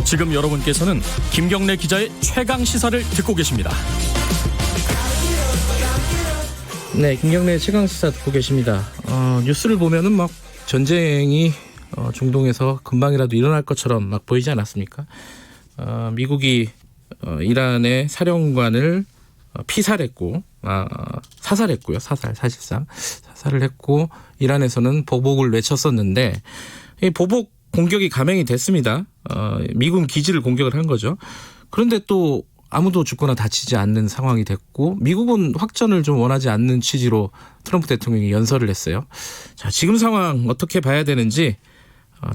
지금 여러분께서는 김경래 기자의 최강 시사를 듣고 계십니다. 네, 김경래 최강 시사 듣고 계십니다. 뉴스를 보면은 막 전쟁이 중동에서 금방이라도 일어날 것처럼 막 보이지 않았습니까? 미국이 이란의 사령관을 피살했고, 사살했고요. 사실상 사살을 했고, 이란에서는 보복을 외쳤었는데 이 보복 공격이 감행이 됐습니다. 미군 기지를 공격을 한 거죠. 그런데 또 아무도 죽거나 다치지 않는 상황이 됐고, 미국은 확전을 좀 원하지 않는 취지로 트럼프 대통령이 연설을 했어요. 자, 지금 상황 어떻게 봐야 되는지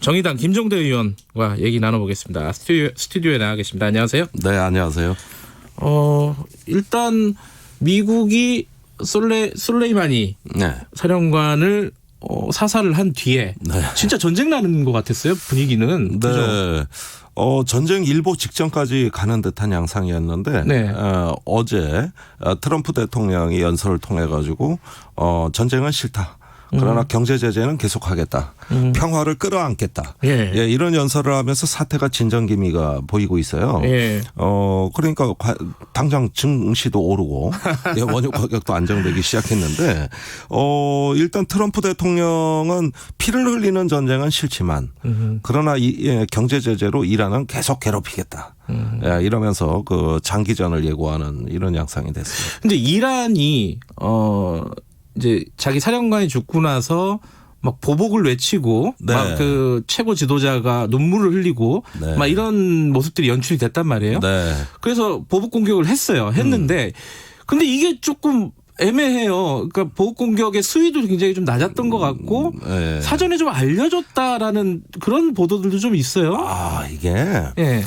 정의당 김종대 의원과 얘기 나눠보겠습니다. 스튜디오에 나와 계십니다. 안녕하세요. 네, 안녕하세요. 일단 미국이 솔레이마니 네. 사령관을 사살을 한 뒤에 진짜 전쟁 나는 것 같았어요, 분위기는. 네. 그죠? 전쟁 일보 직전까지 가는 듯한 양상이었는데 네. 어제 트럼프 대통령이 연설을 통해 가지고 전쟁은 싫다. 그러나 경제 제재는 계속하겠다. 평화를 끌어안겠다. 예. 예, 이런 연설을 하면서 사태가 진전 기미가 보이고 있어요. 예. 그러니까 당장 증시도 오르고 예, 원유 가격도 안정되기 시작했는데 일단 트럼프 대통령은 피를 흘리는 전쟁은 싫지만 그러나 경제 제재로 이란은 계속 괴롭히겠다. 예, 이러면서 그 장기전을 예고하는 이런 양상이 됐습니다. 근데 이란이 이제 자기 사령관이 죽고 나서 막 보복을 외치고 네. 막 그 최고 지도자가 눈물을 흘리고 네. 막 이런 모습들이 연출이 됐단 말이에요. 네. 그래서 보복 공격을 했는데 근데 이게 조금 애매해요. 그러니까 보복 공격의 수위도 굉장히 좀 낮았던 것 같고 네. 사전에 좀 알려줬다라는 그런 보도들도 좀 있어요. 이게 예.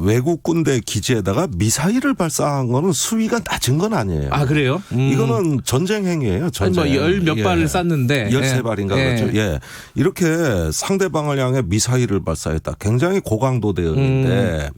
외국 군대 기지에다가 미사일을 발사한 거는 수위가 낮은 건 아니에요. 아, 그래요? 이거는 전쟁 행위예요. 전쟁. 아니, 열 몇 발을 쐈는데. 13발인가 예. 그렇죠. 예. 이렇게 상대방을 향해 미사일을 발사했다. 굉장히 고강도 대응인데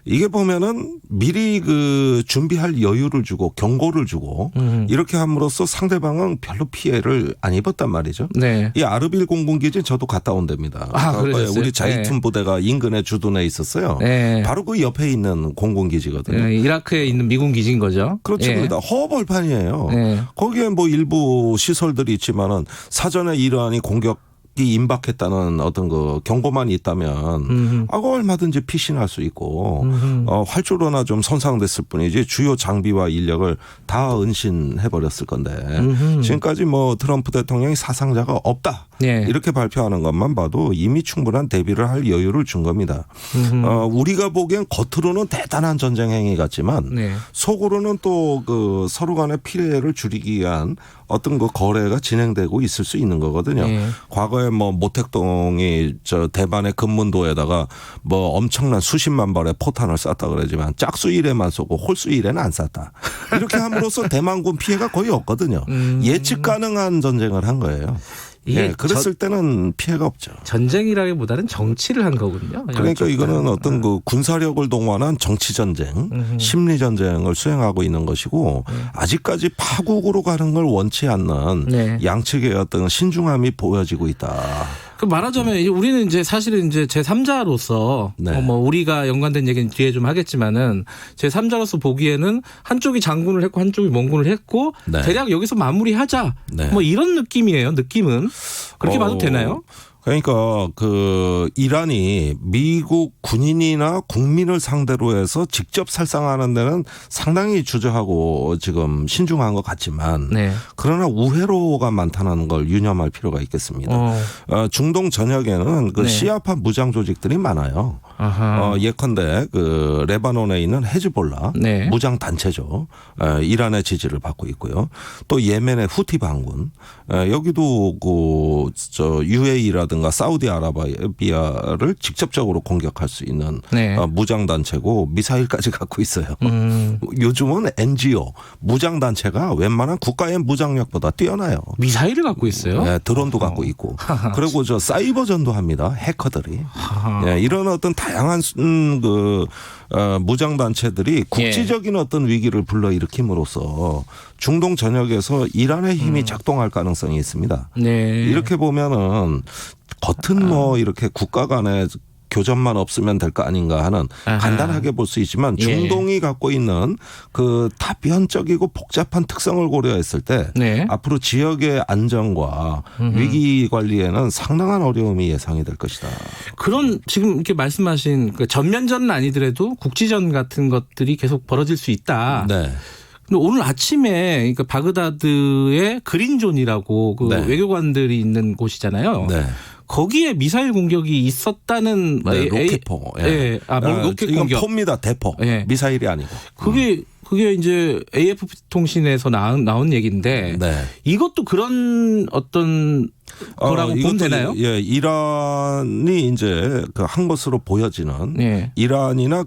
이게 보면은 미리 그 준비할 여유를 주고 경고를 주고 이렇게 함으로써 상대방은 별로 피해를 안 입었단 말이죠. 네. 이 아르빌 공군기지 저도 갔다 온 데입니다. 그러셨어요? 우리 자이툰 부대가 인근에 주둔해 있었어요. 네. 바로 그 옆에 있는 공군기지거든요. 네, 이라크에 있는 미군 기지인 거죠. 그렇죠. 예. 허벌판이에요. 네. 거기에 뭐 일부 시설들이 있지만은 사전에 이러한이 공격이 임박했다는 어떤 그 경고만 있다면 얼마든지 피신할 수 있고 활주로나 좀 손상됐을 뿐이지 주요 장비와 인력을 다 은신해 버렸을 건데 지금까지 뭐 트럼프 대통령이 사상자가 없다. 네. 이렇게 발표하는 것만 봐도 이미 충분한 대비를 할 여유를 준 겁니다. 우리가 보기엔 겉으로는 대단한 전쟁 행위 같지만 네. 속으로는 또 그 서로 간의 피해를 줄이기 위한 어떤 그 거래가 진행되고 있을 수 있는 거거든요. 네. 과거에 뭐 모택동이 대반의 금문도에다가 뭐 엄청난 수십만 발의 포탄을 쐈다 그러지만 짝수 1회만 쏘고 홀수 1회는 안 쐈다. 이렇게 함으로써 대만군 피해가 거의 없거든요. 예측 가능한 전쟁을 한 거예요. 이게 그랬을 때는 피해가 없죠. 전쟁이라기보다는 정치를 한 거거든요. 그러니까 이거는 어떤 그 군사력을 동원한 정치 전쟁, 심리 전쟁을 수행하고 있는 것이고 아직까지 파국으로 가는 걸 원치 않는 네. 양측의 어떤 신중함이 보여지고 있다. 그 말하자면 이제 우리는 이제 사실은 이제 제3자로서 네. 뭐 우리가 연관된 얘기는 뒤에 좀 하겠지만은 제3자로서 보기에는 한쪽이 장군을 했고 한쪽이 몽군을 했고 네. 대략 여기서 마무리하자 네. 뭐 이런 느낌이에요. 느낌은 그렇게 봐도 되나요? 그러니까 그 이란이 미국 군인이나 국민을 상대로 해서 직접 살상하는 데는 상당히 주저하고 지금 신중한 것 같지만 네. 그러나 우회로가 많다는 걸 유념할 필요가 있겠습니다. 중동 전역에는 그 네. 시아파 무장 조직들이 많아요. 아하. 예컨대 그 레바논에 있는 헤즈볼라 네. 무장 단체죠. 이란의 지지를 받고 있고요. 또 예멘의 후티 반군 여기도 그 UAE라든가 사우디아라비아를 직접적으로 공격할 수 있는 네. 무장 단체고 미사일까지 갖고 있어요. 요즘은 NGO 무장 단체가 웬만한 국가의 무장력보다 뛰어나요. 미사일을 갖고 있어요? 네, 드론도 갖고 있고 그리고 사이버전도 합니다. 해커들이. 네, 이런 어떤 다양한 그 무장 단체들이 국지적인 어떤 위기를 불러일으킴으로써 중동 전역에서 이란의 힘이 작동할 가능성이 있습니다. 네. 이렇게 보면은 겉은 뭐 이렇게 국가 간의 교전만 없으면 될 거 아닌가 하는 아하. 간단하게 볼 수 있지만 중동이 갖고 있는 그 다변적이고 복잡한 특성을 고려했을 때 네. 앞으로 지역의 안정과 위기 관리에는 상당한 어려움이 예상이 될 것이다. 그런 지금 이렇게 말씀하신 그 전면전은 아니더라도 국지전 같은 것들이 계속 벌어질 수 있다. 네. 근데 오늘 아침에 그러니까 바그다드의 그린존이라고 그 네. 외교관들이 있는 곳이잖아요. 네. 거기에 미사일 공격이 있었다는 네, 로켓포. 예. 예. 로켓 이건 공격. 포입니다. 대포. 예. 미사일이 아니고. 그게 이제 AFP 통신에서 나온 얘기인데 네. 이것도 그런 어떤 거라고 보면 되나요? 예, 이란이 이제 그 한 것으로 보여지는 네. 이란이나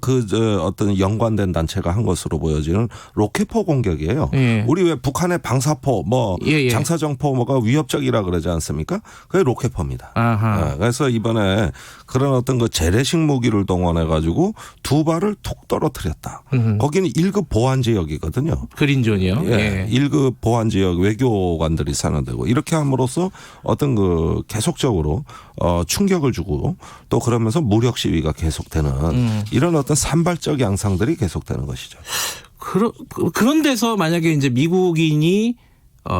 어떤 연관된 단체가 한 것으로 보여지는 로켓포 공격이에요. 예. 우리 왜 북한의 방사포, 예. 장사정포 뭐가 위협적이라 그러지 않습니까? 그게 로켓포입니다. 아하. 예, 그래서 이번에 그런 어떤 그 재래식 무기를 동원해 가지고 두 발을 툭 떨어뜨렸다. 거기는 1급 보안 지역이거든요. 그린존이요. 예. 1급 보안 지역 외교관들이 사는 데고 이렇게 함으로써 어떤 그 계속적으로 충격을 주고 또 그러면서 무력 시위가 계속되는 이런 어떤 산발적 양상들이 계속되는 것이죠. 그런 데서 만약에 이제 미국인이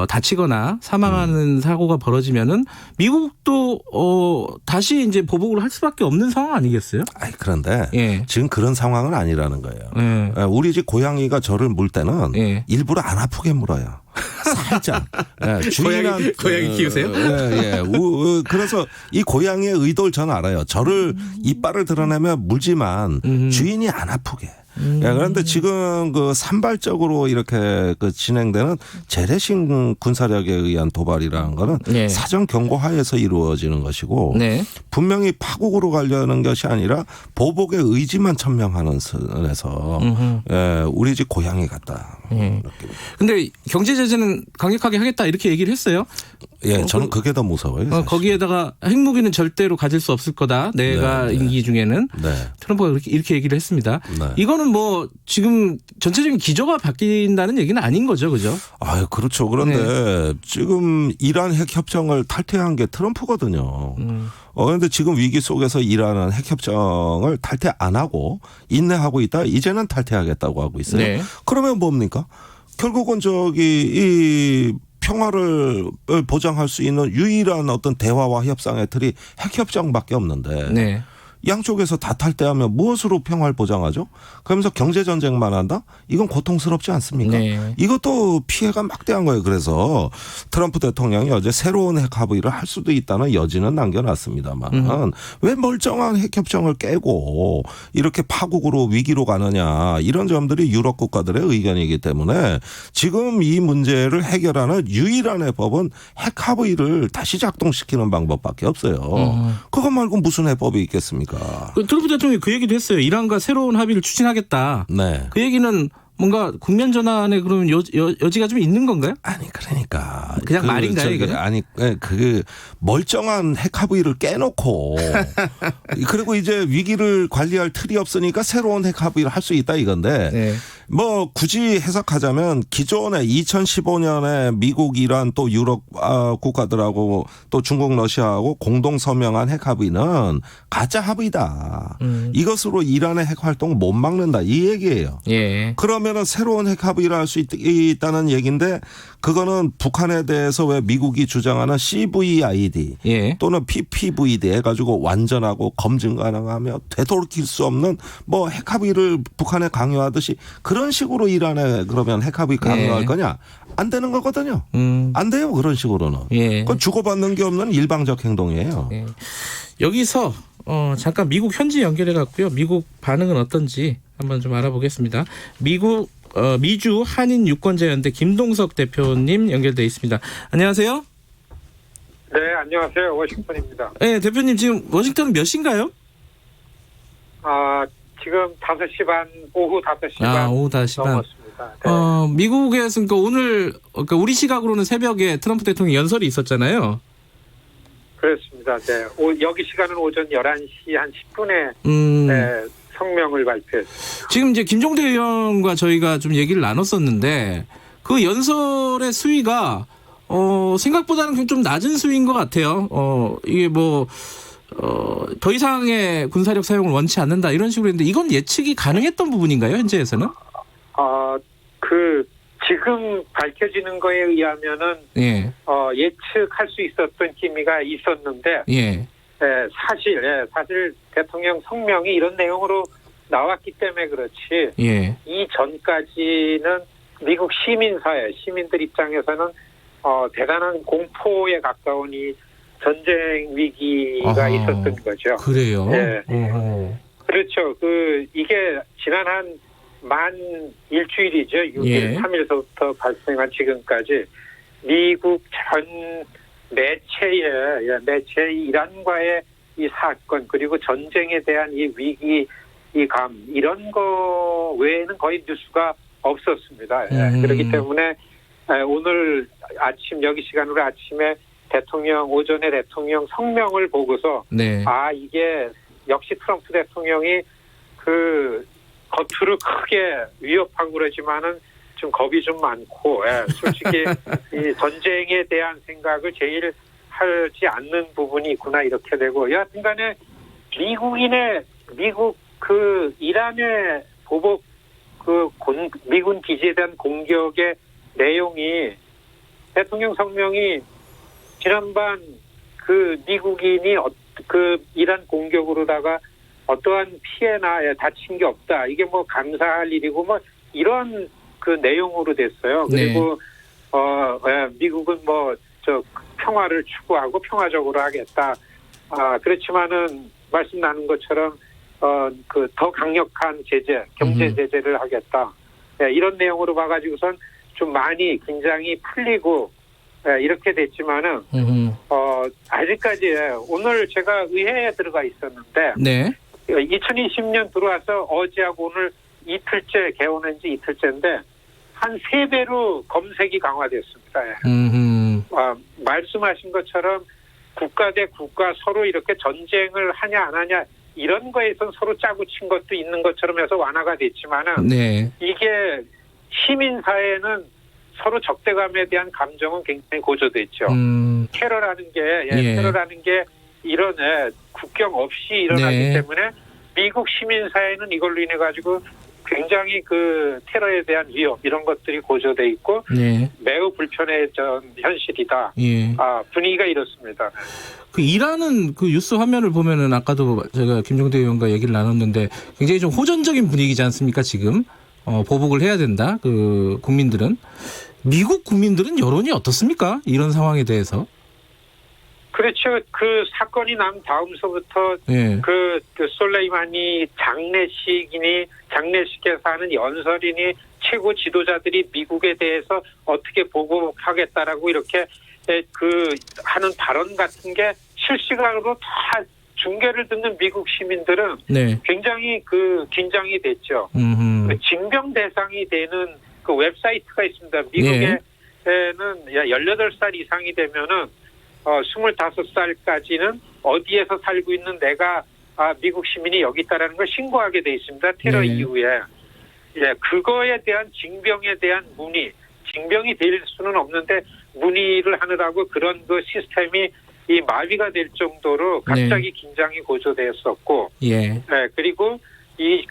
다치거나 사망하는 사고가 벌어지면은 미국도 다시 이제 보복을 할 수밖에 없는 상황 아니겠어요? 그런데 예. 지금 그런 상황은 아니라는 거예요. 예. 우리 집 고양이가 저를 물 때는 예. 일부러 안 아프게 물어요. 살짝. 주인한 고양이 키우세요? 예. 그래서 이 고양이의 의도를 저는 알아요. 저를 이빨을 드러내면 물지만 주인이 안 아프게. 그런데 지금 그 산발적으로 이렇게 그 진행되는 재래식 군사력에 의한 도발이라는 거는 네. 사전 경고하에서 이루어지는 것이고 네. 분명히 파국으로 가려는 것이 아니라 보복의 의지만 천명하는 선에서 우리 집 고양이 같다. 근데 경제 제재는 강력하게 하겠다 이렇게 얘기를 했어요. 예, 저는 그게 더 무서워요. 사실. 거기에다가 핵무기는 절대로 가질 수 없을 거다. 내가 네. 임기 중에는 네. 트럼프가 이렇게 얘기를 했습니다. 네. 이거는 뭐 지금 전체적인 기조가 바뀐다는 얘기는 아닌 거죠, 그죠? 그렇죠. 그런데 지금 이란 핵 협정을 탈퇴한 게 트럼프거든요. 그런데 지금 위기 속에서 이란은 핵 협정을 탈퇴 안 하고 인내하고 있다. 이제는 탈퇴하겠다고 하고 있어요. 네. 그러면 뭡니까? 결국은 이 평화를 보장할 수 있는 유일한 어떤 대화와 협상의 틀이 핵 협정밖에 없는데. 네. 양쪽에서 다 탈퇴하면 무엇으로 평화를 보장하죠? 그러면서 경제 전쟁만 한다? 이건 고통스럽지 않습니까? 네. 이것도 피해가 막대한 거예요. 그래서 트럼프 대통령이 어제 새로운 핵 합의를 할 수도 있다는 여지는 남겨놨습니다만 왜 멀쩡한 핵 협정을 깨고 이렇게 파국으로 위기로 가느냐 이런 점들이 유럽 국가들의 의견이기 때문에 지금 이 문제를 해결하는 유일한 해법은 핵 합의를 다시 작동시키는 방법밖에 없어요. 그것 말고 무슨 해법이 있겠습니까? 트럼프 대통령이 그 얘기도 했어요. 이란과 새로운 합의를 추진하겠다. 네. 그 얘기는 뭔가 국면 전환에 그러면 여지가 좀 있는 건가요? 아니 그러니까 그냥 말인가요, 이거는? 아니 그 멀쩡한 핵 합의를 깨놓고 그리고 이제 위기를 관리할 틀이 없으니까 새로운 핵 합의를 할 수 있다 이건데 네. 뭐 굳이 해석하자면 기존에 2015년에 미국, 이란 또 유럽 국가들하고 또 중국, 러시아하고 공동 서명한 핵 합의는 가짜 합의다. 이것으로 이란의 핵 활동을 못 막는다 이 얘기예요. 예. 그러면은 새로운 핵 합의를 할 수 있다는 얘기인데 그거는 북한에 대해서 왜 미국이 주장하는 CVID 예. 또는 PPVD 해가지고 완전하고 검증 가능하며 되돌이킬 수 없는 뭐 핵 합의를 북한에 강요하듯이 그런 식으로 이란에 그러면 핵 합의 강요할 예. 거냐? 안 되는 거거든요. 안 돼요 그런 식으로는. 예. 그건 주고받는 게 없는 일방적 행동이에요. 예. 여기서 잠깐 미국 현지 연결해 갖고요. 미국 반응은 어떤지 한번 좀 알아보겠습니다. 미주 한인 유권자연대 김동석 대표님 연결돼 있습니다. 안녕하세요. 네, 안녕하세요. 워싱턴입니다. 네, 대표님 지금 워싱턴은 몇 시인가요? 지금 5시 반, 오후 5시 반 오후 5시 반. 넘었습니다. 네. 미국에서 그러니까 오늘 그러니까 우리 시각으로는 새벽에 트럼프 대통령 연설이 있었잖아요. 그렇습니다. 네. 여기 시간은 오전 11시 한 10분에 네, 성명을 발표했습니다. 지금 이제 김종대 의원과 저희가 좀 얘기를 나눴었는데 그 연설의 수위가 생각보다는 좀 낮은 수위인 것 같아요. 이게 뭐 더 이상의 군사력 사용을 원치 않는다 이런 식으로 했는데 이건 예측이 가능했던 부분인가요? 현재에서는? 지금 밝혀지는 거에 의하면은 예. 예측할 수 있었던 기미가 있었는데 예. 사실 대통령 성명이 이런 내용으로 나왔기 때문에 그렇지 예. 이전까지는 미국 시민들 입장에서는 대단한 공포에 가까운 이 전쟁 위기가 있었던 거죠. 그래요? 예. 어허. 그렇죠. 이게 지난 한 만 일주일이죠. 6일, 예. 3일서부터 발생한 지금까지 미국 전 매체의 이란과의 이 사건 그리고 전쟁에 대한 이 위기감 이런 거 외에는 거의 뉴스가 없었습니다. 그렇기 때문에 오늘 아침 여기 시간으로 아침에 오전에 대통령 성명을 보고서 네. 이게 역시 트럼프 대통령이 겉으로 크게 위협하고 그러지만은 좀 겁이 좀 많고, 솔직히 이 전쟁에 대한 생각을 제일 하지 않는 부분이 있구나 이렇게 되고, 여하튼간에 미국 이란의 보복 미군 기지에 대한 공격의 내용이 대통령 성명이 지난번 미국인이 이란 공격으로다가 어떠한 피해나 다친 게 없다. 이게 뭐 감사할 일이고 뭐 이런 내용으로 됐어요. 그리고 미국은 평화를 추구하고 평화적으로 하겠다. 그렇지만은 말씀 나눈 것처럼 더 강력한 제재, 경제 제재를 하겠다. 이런 내용으로 봐가지고선 좀 많이 긴장이 풀리고 이렇게 됐지만은 아직까지 오늘 제가 의회에 들어가 있었는데. 네. 2020년 들어와서 어제하고 오늘 이틀째 개원한 지 이틀째인데 한 3배로 검색이 강화됐습니다. 말씀하신 것처럼 국가 대 국가 서로 이렇게 전쟁을 하냐 안 하냐 이런 거에선 서로 짜고 친 것도 있는 것처럼 해서 완화가 됐지만은 네. 이게 시민사회는 서로 적대감에 대한 감정은 굉장히 고조됐죠. 테러라는 게 이런 국경 없이 일어나기 네. 때문에 미국 시민사회는 이걸로 인해 가지고 굉장히 테러에 대한 위협 이런 것들이 고조돼 있고 네. 매우 불편해진 현실이다. 예. 분위기가 이렇습니다. 이란은 뉴스 화면을 보면은 아까도 제가 김종대 의원과 얘기를 나눴는데 굉장히 좀 호전적인 분위기지 않습니까 지금? 보복을 해야 된다. 국민들은 미국 국민들은 여론이 어떻습니까? 이런 상황에 대해서? 그렇죠. 사건이 난 다음서부터 솔레이마니 장례식에서 하는 연설이니 최고 지도자들이 미국에 대해서 어떻게 보복하겠다라고 이렇게 하는 발언 같은 게 실시간으로 다 중계를 듣는 미국 시민들은 네. 굉장히 긴장이 됐죠. 징병 대상이 되는 웹사이트가 있습니다. 미국에는 18살 이상이 되면은 25살까지는 어디에서 살고 있는 내가 미국 시민이 여기 있다라는 걸 신고하게 돼 있습니다. 테러 이후에. 그거에 대한 징병에 대한 징병이 될 수는 없는데 문의를 하느라고 그런 시스템이 마비가 될 정도로 갑자기 긴장이 고조되었었고, 그리고 이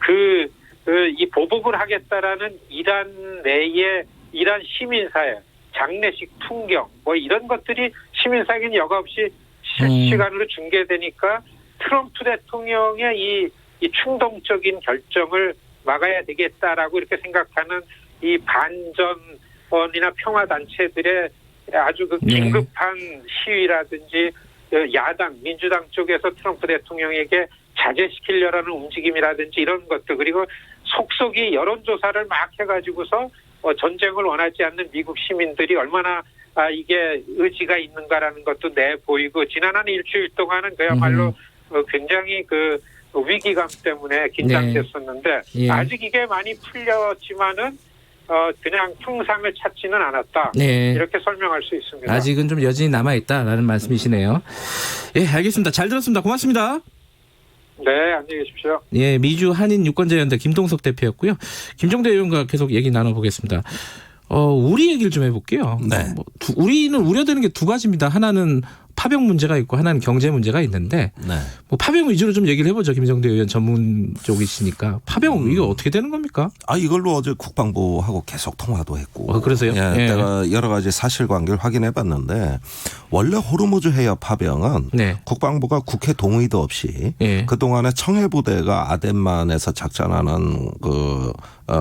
보복을 하겠다라는 이란 내의 이란 시민사회, 장례식 풍경, 이런 것들이 시민사회는 여과없이 실시간으로 중계되니까 트럼프 대통령의 이 충동적인 결정을 막아야 되겠다라고 이렇게 생각하는 이 반전이나 평화단체들의 아주 긴급한 시위라든지 야당, 민주당 쪽에서 트럼프 대통령에게 자제시키려는 움직임이라든지 이런 것들 그리고 속속이 여론조사를 막 해가지고서 전쟁을 원하지 않는 미국 시민들이 얼마나 이게 의지가 있는가라는 것도 내보이고 지난 한 일주일 동안은 그야말로 굉장히 위기감 때문에 긴장됐었는데 아직 이게 많이 풀렸지만은 그냥 평상을 찾지는 않았다. 이렇게 설명할 수 있습니다. 아직은 좀 여진이 남아있다라는 말씀이시네요. 예, 알겠습니다. 잘 들었습니다. 고맙습니다. 네, 안녕히 계십시오. 예, 미주 한인 유권자연대 김동석 대표였고요. 김종대 의원과 계속 얘기 나눠보겠습니다. 우리 얘기를 좀 해볼게요. 네. 우리는 우려되는 게 두 가지입니다. 하나는 파병 문제가 있고 하나는 경제 문제가 있는데 네. 뭐 파병 위주로 좀 얘기를 해보죠. 김성대 의원 전문 쪽이시니까 파병 이게 어떻게 되는 겁니까? 이걸로 어제 국방부하고 계속 통화도 했고. 그러세요? 예, 예. 내가 여러 가지 사실관계를 확인해봤는데 원래 호르무즈 해협 파병은 네. 국방부가 국회 동의도 없이 예. 그 동안에 청해부대가 아덴만에서 작전하는 그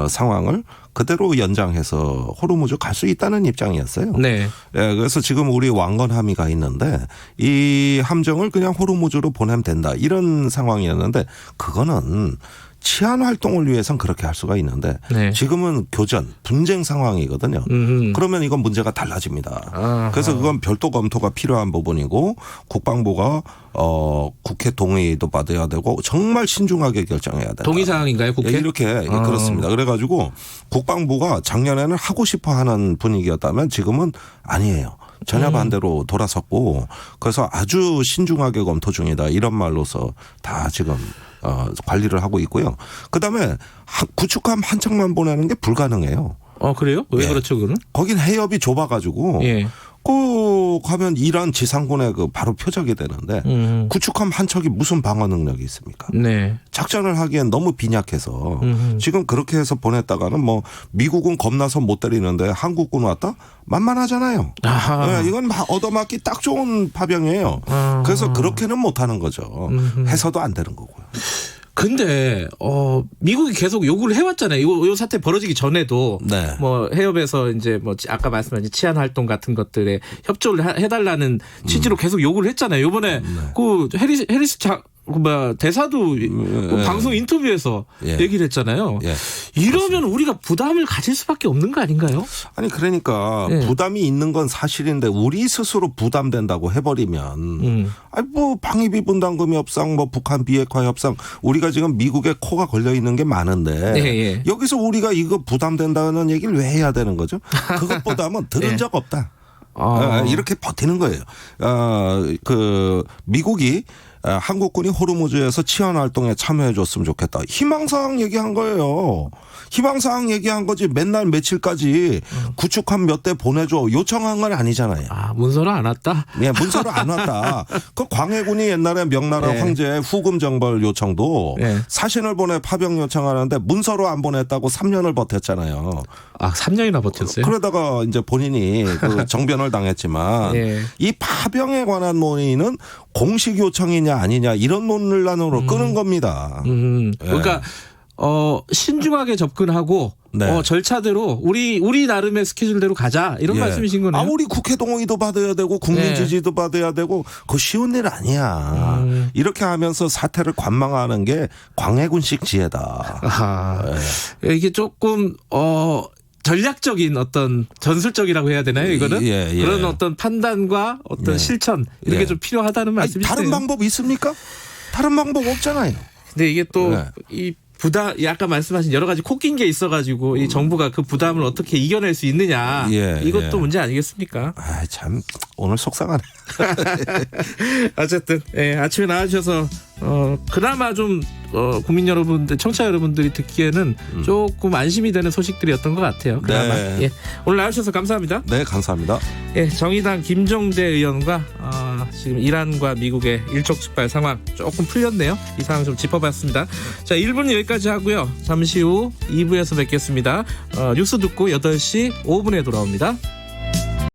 상황을 그대로 연장해서 호르무즈 갈 수 있다는 입장이었어요. 네. 예, 그래서 지금 우리 왕건 함의가 있는데 이 함정을 그냥 호르무즈로 보내면 된다 이런 상황이었는데 그거는 치안 활동을 위해선 그렇게 할 수가 있는데 네. 지금은 교전, 분쟁 상황이거든요. 그러면 이건 문제가 달라집니다. 아하. 그래서 그건 별도 검토가 필요한 부분이고 국방부가 국회 동의도 받아야 되고 정말 신중하게 결정해야 된다. 동의 사항인가요, 국회? 예, 이렇게 그렇습니다. 그래가지고 국방부가 작년에는 하고 싶어하는 분위기였다면 지금은 아니에요. 전혀 반대로 돌아섰고 그래서 아주 신중하게 검토 중이다 이런 말로서 다 지금 관리를 하고 있고요. 그다음에 구축함 한 척만 보내는 게 불가능해요. 그래요? 왜 예. 그렇죠, 그거는? 거긴 해협이 좁아가지고 예. 그 가면 이란 지상군에 그 바로 표적이 되는데 구축함 한 척이 무슨 방어 능력이 있습니까? 네. 작전을 하기엔 너무 빈약해서 지금 그렇게 해서 보냈다가는 뭐 미국은 겁나서 못 때리는데 한국군 왔다? 만만하잖아요. 아하. 네, 이건 얻어맞기 딱 좋은 파병이에요. 그래서 그렇게는 못하는 거죠. 해서도 안 되는 거고요. 근데 미국이 계속 요구를 해왔잖아요. 요 사태 벌어지기 전에도 네. 뭐 해협에서 이제 뭐 아까 말씀하신 치안 활동 같은 것들에 협조를 해달라는 취지로 계속 요구를 했잖아요. 이번에 그 해리스 대사도 방송 인터뷰에서 예. 얘기를 했잖아요. 예. 이러면 우리가 부담을 가질 수밖에 없는 거 아닌가요? 아니 그러니까 예. 부담이 있는 건 사실인데 우리 스스로 부담된다고 해버리면 아니 뭐 방위비 분담금이 협상 뭐 북한 비핵화 협상 우리가 지금 미국에 코가 걸려 있는 게 많은데 예. 여기서 우리가 이거 부담된다는 얘기를 왜 해야 되는 거죠? 그것보다는 들은 예. 적 없다. 이렇게 버티는 거예요. 그 미국이 한국군이 호르무즈에서 치안 활동에 참여해 줬으면 좋겠다. 희망사항 얘기한 거예요. 희망사항 얘기한 거지 맨날 며칠까지 구축함 몇 대 보내줘 요청한 건 아니잖아요. 문서로 안 왔다? 예, 문서로 안 왔다. 그 광해군이 옛날에 명나라 네. 황제의 후금 정벌 요청도 네. 사신을 보내 파병 요청하는데 문서로 안 보냈다고 3년을 버텼잖아요. 3년이나 버텼어요? 그러다가 이제 본인이 그 정변을 당했지만 예. 이 파병에 관한 논의는 공식 요청이냐 아니냐 이런 논란으로 끄는 겁니다. 그러니까 신중하게 접근하고 네. 절차대로 우리 나름의 스케줄대로 가자 이런 예. 말씀이신 거네요. 우리 국회 동의도 받아야 되고 국민 네. 지지도 받아야 되고 그거 쉬운 일 아니야. 이렇게 하면서 사태를 관망하는 게 광해군식 지혜다. 이게 조금 전략적인 어떤 전술적이라고 해야 되나요? 이거는 예. 그런 어떤 판단과 어떤 예. 실천 이런 게 예. 좀 필요하다는 말씀이시네요. 다른 방법 있습니까? 다른 방법 없잖아요. 근데 이게 또 네. 이 부담, 아까 말씀하신 여러 가지 코낀 게 있어가지고 이 정부가 그 부담을 어떻게 이겨낼 수 있느냐 이것도 문제 아니겠습니까? 참 오늘 속상하네. 어쨌든 아침에 나와주셔서 그나마 좀 국민 여러분들, 청취자 여러분들이 듣기에는 조금 안심이 되는 소식들이었던 것 같아요. 그나마. 네. 오늘 나와주셔서 감사합니다. 네, 감사합니다. 정의당 김종대 의원과 지금 이란과 미국의 일촉즉발 상황 조금 풀렸네요. 이 상황 좀 짚어봤습니다. 자, 1부는 여기까지 하고요. 잠시 후 2부에서 뵙겠습니다. 뉴스 듣고 8시 5분에 돌아옵니다.